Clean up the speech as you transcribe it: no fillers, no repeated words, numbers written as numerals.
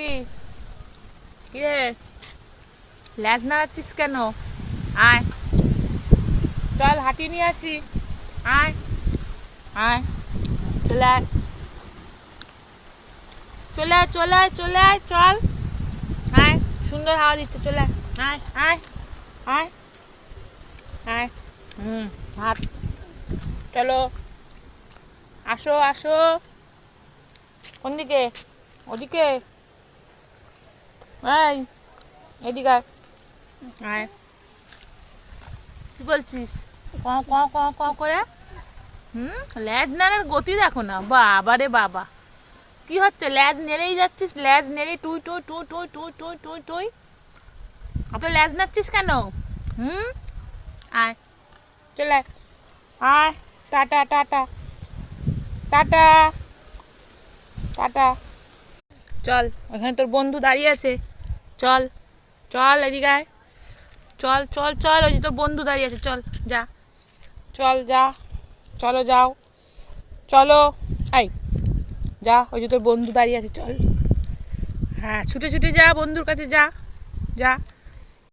গুড্ডি, কিরে ল্যাজ নাড়াচ্ছিস কেন? আয় চল হাঁটি নিয়ে আসি। আয় আয়, চলে আয়, চলে আয়, চলে আয়, চলে আয়, চল আয়, সুন্দর হাওয়া দিচ্ছে, চলে আয়, আয় আয় আয় আয়। হাট, চলো, আসো আসো। কোন দিকে? ওদিকে? এই এদিকে আয়, আয়। কি বলছিস? ক ক ক ক করে ল্যাজ নাড়ার গতি দেখো না, বাবা রে বাবা। কি হচ্ছে? ল্যাজ নেড়েই যাচ্ছিস, ল্যাজ নেড়ে টুই টুই টুই টুই টুই টুই টুই টুই। অত ল্যাজ নাড়ছিস কেন? হুম, আয়, চলে আয়, আয়, টাটা টাটা টাটা টাটা। চল, ওখানে তোর বন্ধু দাঁড়িয়ে আছে, চল চল এদিকে আয়, চল চল চল, ওই যে তোর বন্ধু দাঁড়িয়ে আছে, চল যা, চল যা, চলো যাও, চলো, আই যা, ওই যে তোর বন্ধু দাঁড়িয়ে আছে, চল। হ্যাঁ, ছুটে ছুটে যা, বন্ধুর কাছে যা, যা।